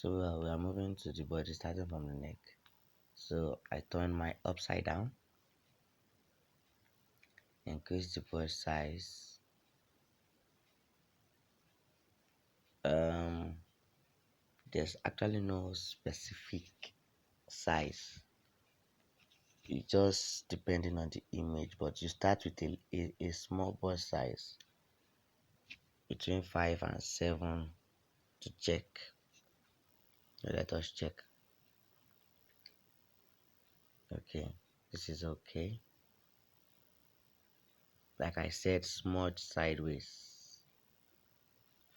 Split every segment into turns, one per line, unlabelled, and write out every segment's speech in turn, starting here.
So we are moving to the body starting from the neck. So I turn my upside down, increase the brush size. Um, there's actually no specific size. It just depending on the image, but you start with a small brush size between 5 and 7 to check. Let us check. Okay, this is okay. Like I said, smudge sideways.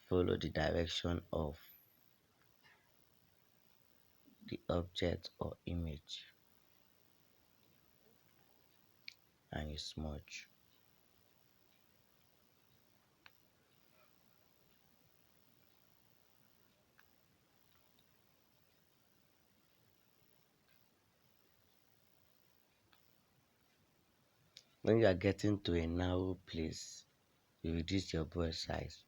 Follow the direction of the object or image and you smudge. When you are getting to a narrow place, you reduce your brush size.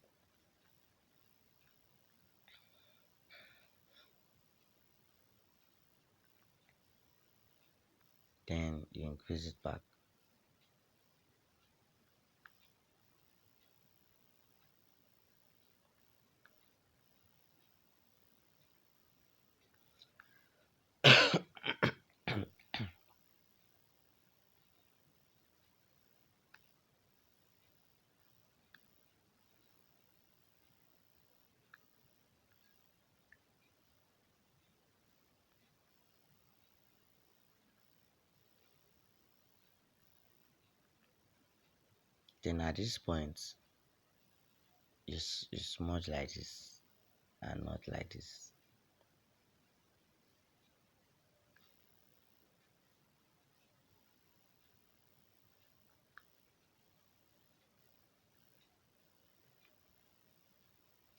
Then you increase it back. Then at this point, you smudge like this and not like this.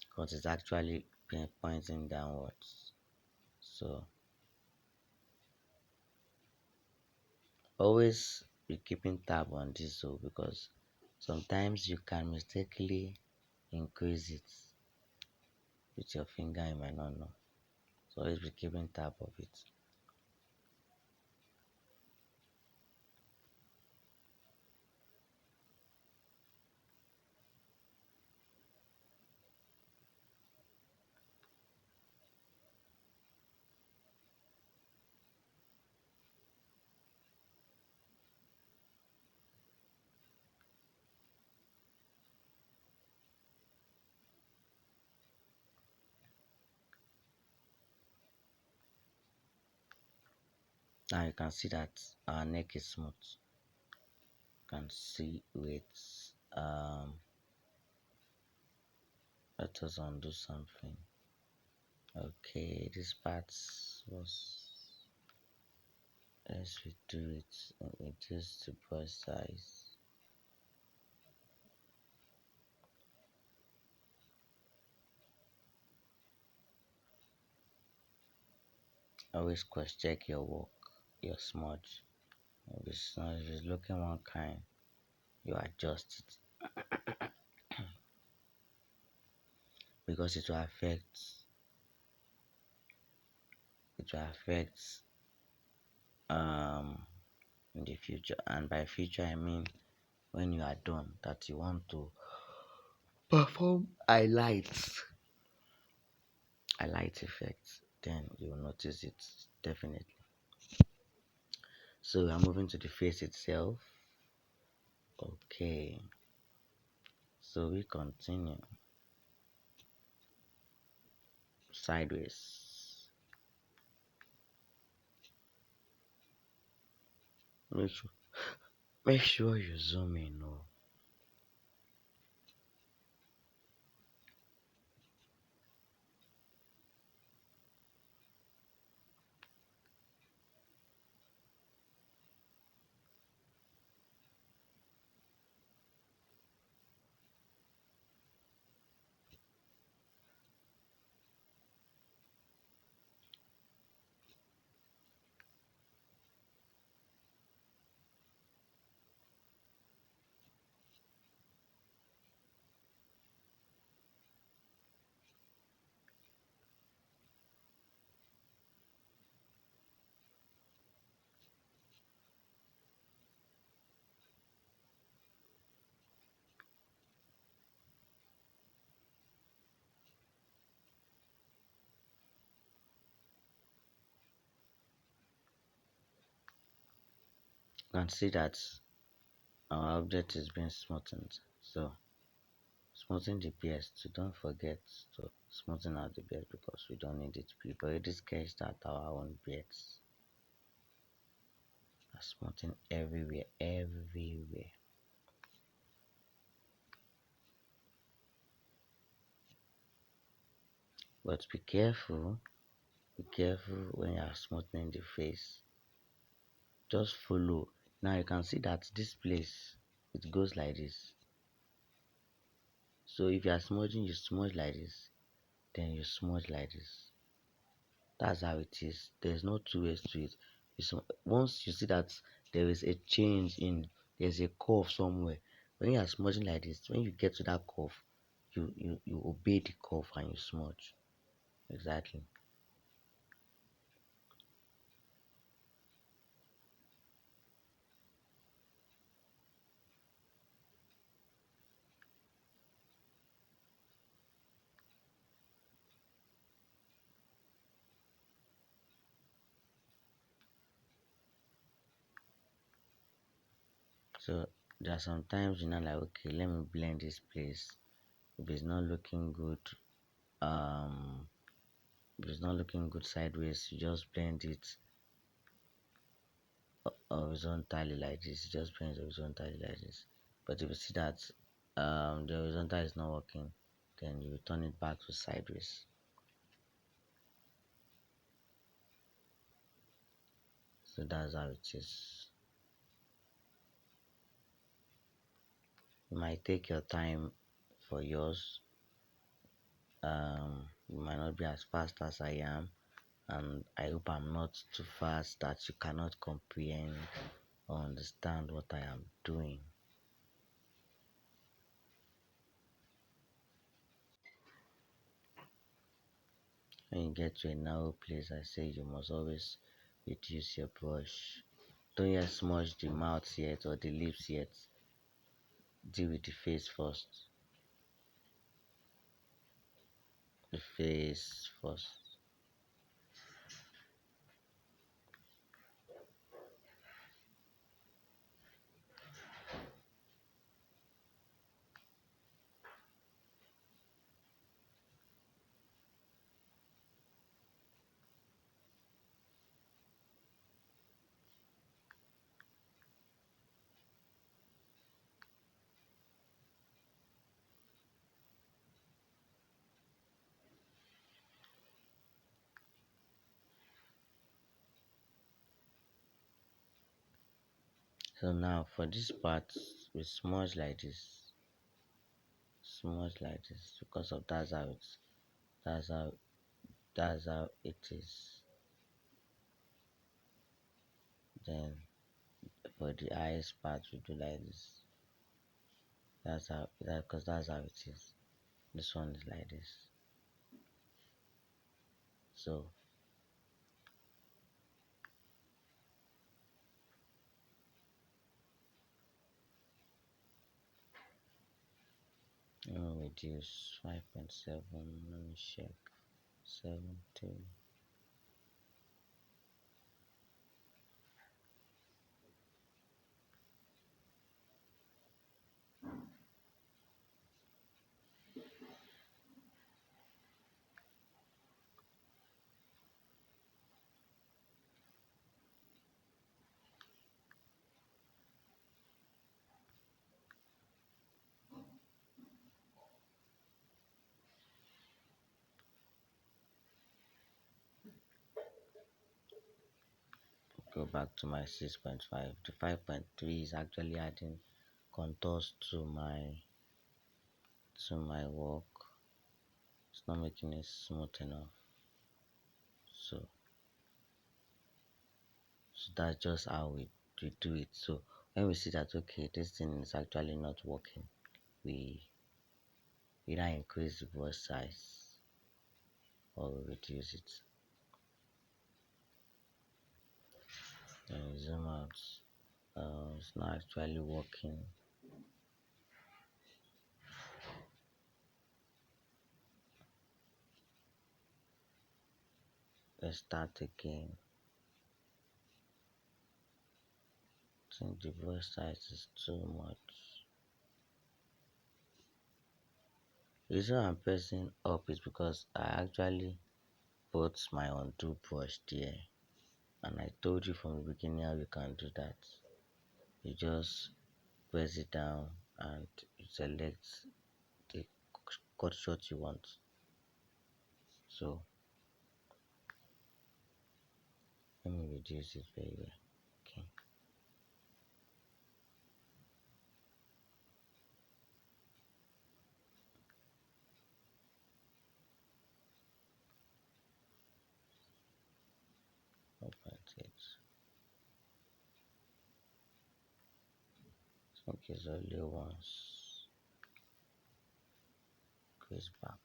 Because it's actually pointing downwards. So always be keeping tab on this though, because sometimes you can mistakenly increase it with your finger, you might not know. So always be keeping tab of it. Now you can see that our neck is smooth. You can see with let us undo something. Okay, this part was, let's redo it and reduce the brush size. Always cross check your work, your smudge. If it's not, if it's looking one kind, you adjust it because it will affect um in the future. And by future I mean when you are done that you want to perform highlight effects, then you will notice it definitely. So we are moving to the face itself. Okay, so we continue sideways. Make sure make sure you zoom in. Oh. You can see that our object is being smoothened. So smoothing the bears, so don't forget to smoothen out the bears because we don't need it. We've already sketched out our own beards. Smoothing everywhere, everywhere. But be careful when you are smoothing the face. Just follow. Now you can see that this place it goes like this. So if you are smudging, you smudge like this, then you smudge like this. That's how it is. There's no two ways to it. Once you see that there is a change in there's a curve somewhere. When you are smudging like this, when you get to that curve, you obey the curve and you smudge. Exactly. So there are sometimes like okay, let me blend this place. If it's not looking good, um if it's not looking good sideways, you just blend it horizontally like this. You just blend it horizontally like this. But if you see that the horizontal is not working, then you turn it back to sideways. So that's how it is. You might take your time for yours. You might not be as fast as I am, and I hope I'm not too fast that you cannot comprehend or understand what I am doing. When you get to a narrow place, I say you must always reduce your brush. Don't yet smudge the mouth yet or the lips yet. Deal with the face first. The face first. So now for this part, we smudge like this. Smudge like this because of that's how that's how it is. Then for the eyes part, we do like this. That's how it is. This one is like this. So let me reduce 5.7. Let me check 70. Go back to my 6.5. The 5.3 is actually adding contours to my work. It's not making it smooth enough. So so that's just how we do it. So when we see that okay, this thing is actually not working, we either increase the brush size or we reduce it. And zoom out. It's not actually working. Let's start again. think the voice size is too much. The reason I'm pressing up is because I actually put my undo brush there, and I told you from the beginning how you can do that. You just press it down and you select the cut shot you want. So let me reduce it very well. Okay, open it. I think it's only once. Crease back.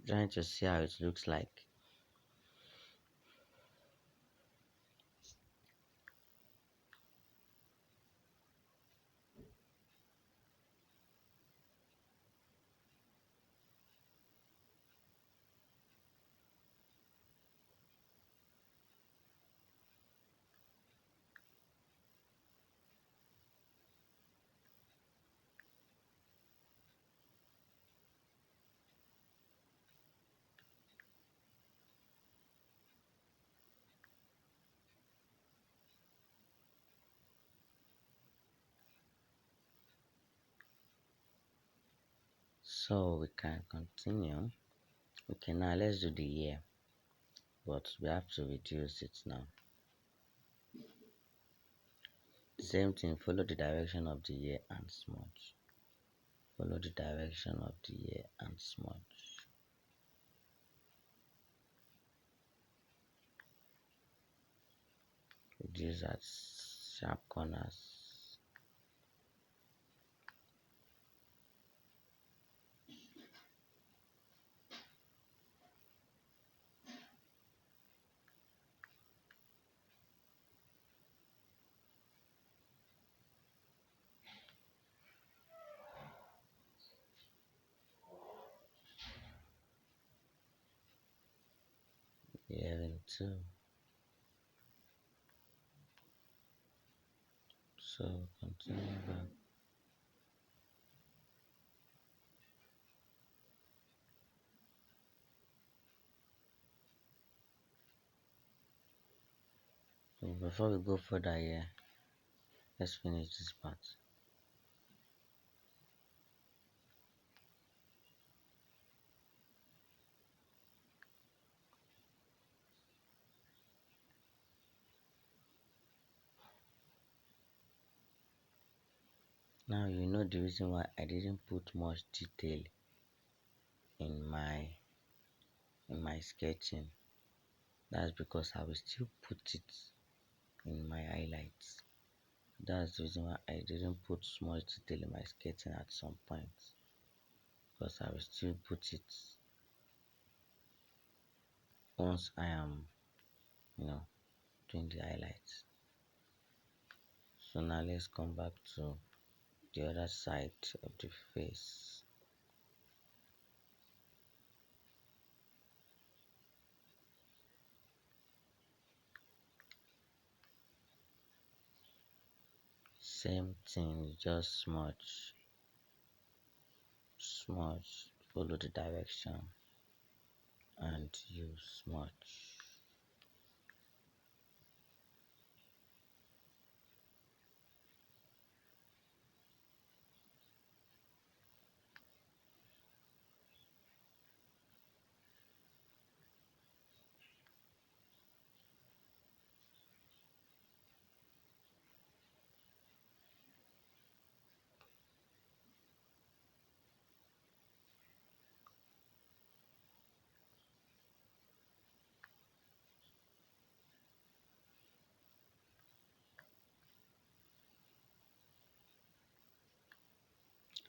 Trying to see how it looks like. So we can continue. Okay, now let's do the ear, but we have to reduce it now. Same thing, follow the direction of the ear and smudge. Follow the direction of the ear and smudge. Reduce at sharp corners. Earring too. So continue back. So before we go further here, let's finish this part. Now you know the reason why I didn't put much detail in my sketching. That's because I will still put it in my highlights. That's the reason why I didn't put much detail in my sketching at some point, because I will still put it once I am, you know, doing the highlights. So now let's come back to the other side of the face. same thing, you just smudge, follow the direction and you smudge.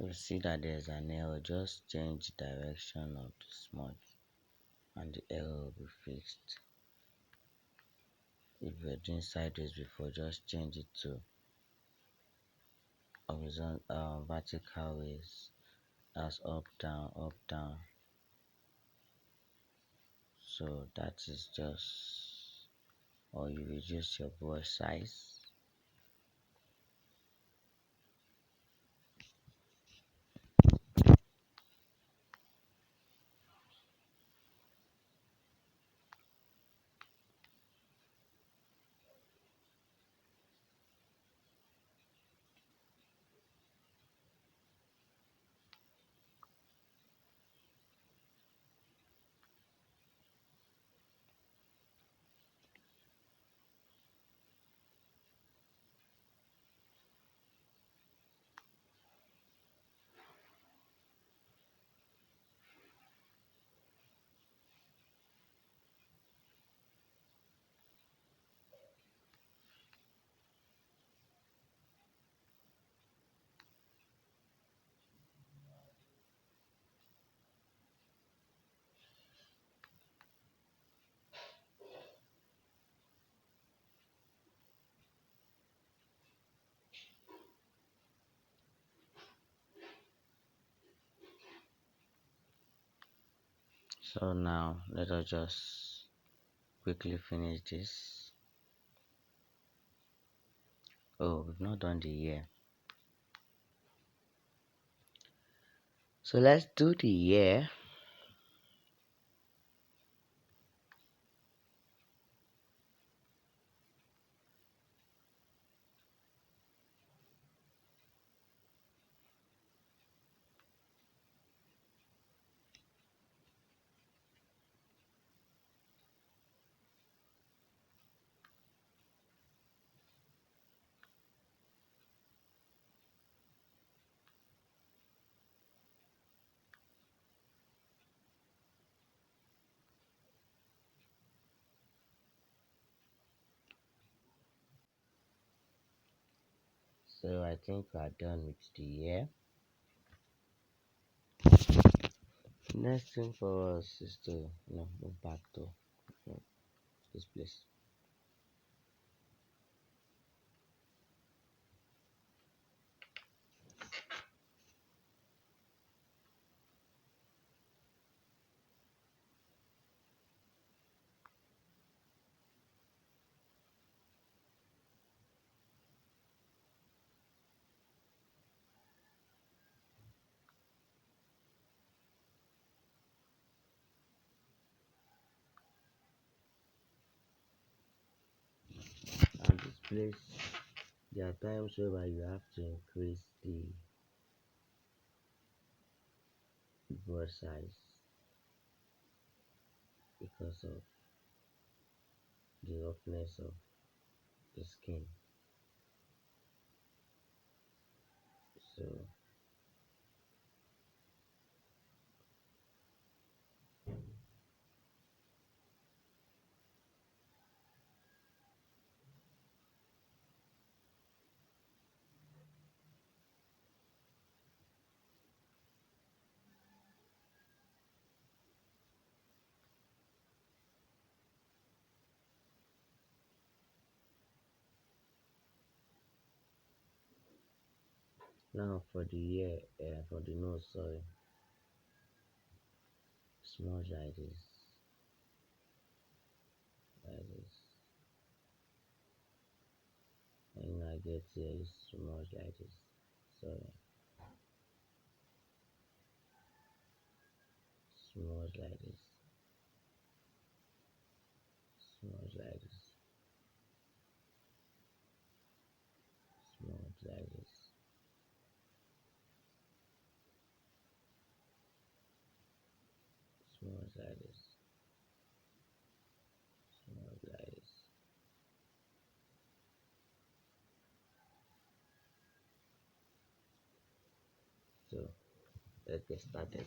You see that there's an error, just change the direction of the smudge and the error will be fixed. If you're doing sideways before, just change it to horizontal, vertical ways. That's up down. So that is just, or you reduce your brush size. So now let us just quickly finish this. Oh, we've not done the ear. So let's do the ear. So I think we are done with the ear. Next thing for us is to move back to this place. And this place, there are times where you have to increase the brush size because of the roughness of the skin. So now for the ear, for the nose, sorry, smudge like this, like this. and I get here is smudge like this. Sorry, smudge like this, smudge like this, smudge like this, smudge like this, smudge like this. So let's get started.